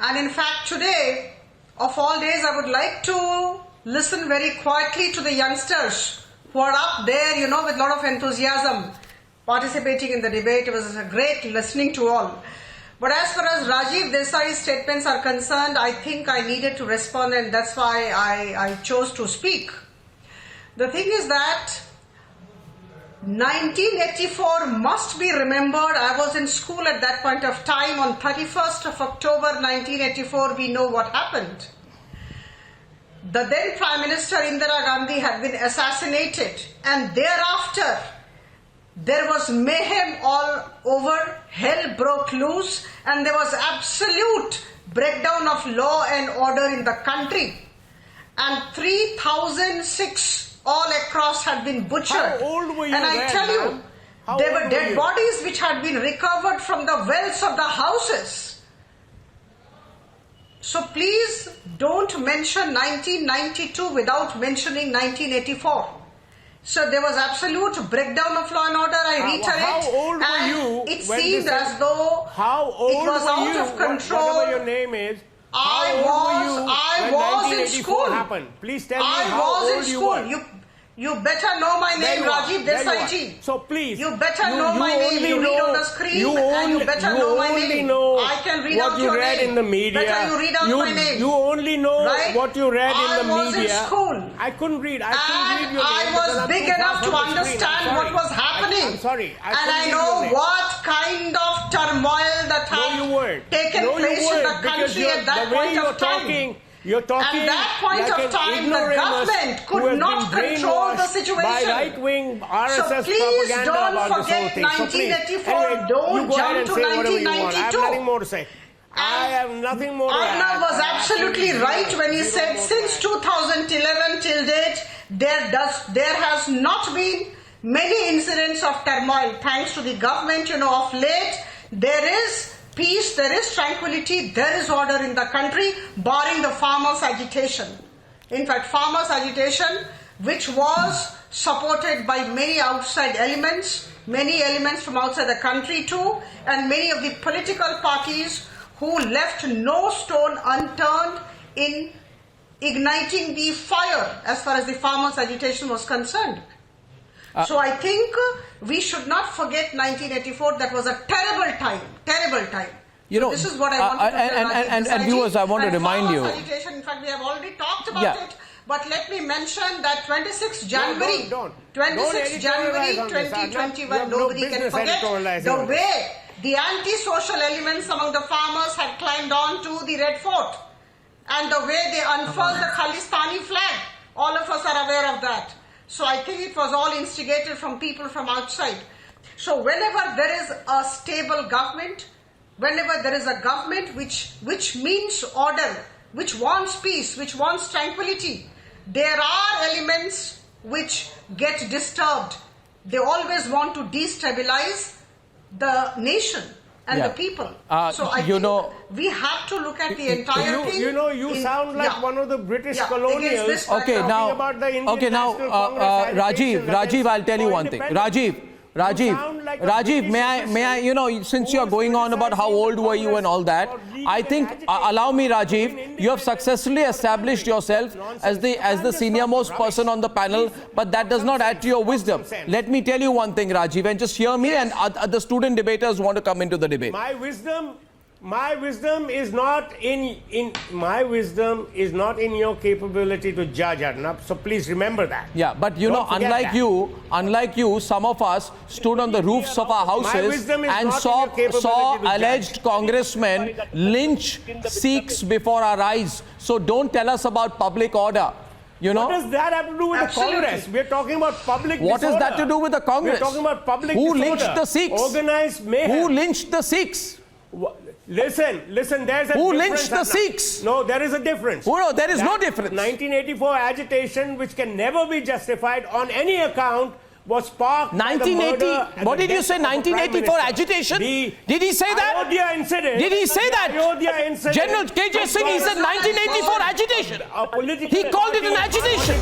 And in fact, today, of all days, I would like to listen very quietly to the youngsters who are up there, with a lot of enthusiasm, participating in the debate. It was great listening to all. But as far as Rajiv Desai's statements are concerned, I think I needed to respond, and that's why I chose to speak. The thing is that 1984 must be remembered. I was in school at that point of time. On 31st of October 1984, we know what happened. The then Prime Minister Indira Gandhi had been assassinated, and thereafter there was mayhem all over, hell broke loose, and there was absolute breakdown of law and order in the country. And 3,006 all across had been butchered. How old were you and I then, tell you, ma'am? How there were old dead were you? bodies which had been recovered from the wells of the houses. So please don't mention 1992 without mentioning 1984. So there was absolute breakdown of law and order, I reiterate. How old were you? It seemed as though how old it was were out you? of control. Whatever your name is. I was in school. Happened? Please tell me I how was old in you school. were. You better know my name, Rajiv Desai ji. So please, you better know my name. You read on the screen, and you better know my name. I can read out your name. What you read in the media. Better you read out my name. You only know what you read in the media. I was in school. I couldn't read. I couldn't read your name. I was big enough to understand what was happening. I'm sorry. And I know what kind of turmoil that had taken place in the country at that point of time. You're talking at that point like of time, the government could not control the situation. By right-wing RSS so please propaganda don't about forget this whole thing. 1984. Anyway, don't jump to 1992. I have nothing more to say. I have nothing more to add. Arnav was absolutely right when he said since 2011 till date, there has not been many incidents of turmoil. Thanks to the government, of late, there is peace, there is tranquility, there is order in the country, barring the farmers' agitation. In fact, farmers' agitation, which was supported by many outside elements, many elements from outside the country too, and many of the political parties who left no stone unturned in igniting the fire as far as the farmers' agitation was concerned. So I think we should not forget 1984. That was a terrible time. Terrible time. This is what I wanted to tell and viewers, I want to remind you. Agitation, in fact, we have already talked about it. But let me mention that 26 January 2021, nobody can forget the way the anti-social elements among the farmers had climbed on to the Red Fort and the way they unfurled the Khalistani flag. All of us are aware of that. So I think it was all instigated from people from outside. So whenever there is a stable government, whenever there is a government which means order, which wants peace, which wants tranquility, there are elements which get disturbed. They always want to destabilize the nation and the people. So I think we have to look at the entire thing. You sound like one of the British colonials. Okay, now, Rajiv, I'll tell you one thing. Rajiv, may I, since you are going on about how old were you and all that, I think, allow me, Rajiv, you have successfully established yourself as the senior most person on the panel, but that does not add to your wisdom. Let me tell you one thing, Rajiv, and just hear me, and the student debaters want to come into the debate. My wisdom is not in your capability to judge, Arnab. So please remember that. Yeah, but unlike you, some of us stood on the roofs of our houses and saw alleged congressmen lynch Sikhs before our eyes. So don't tell us about public order. What does that have to do with the Congress? We're talking about public disorder. What is that to do with the Congress? We're talking about public disorder. Who lynched the Sikhs? Organized mayhem. Who lynched the Sikhs? Listen, there's a difference. Who lynched the Sikhs? No, there is a difference. Oh, no, there is no difference. 1984 agitation, which can never be justified on any account, was sparked 1980. What did you say? 1984 agitation? Did he say that? Ayodhya incident. Did he say that? Ayodhya incident. General KJ Singh, he said 1984 agitation. He called it an agitation.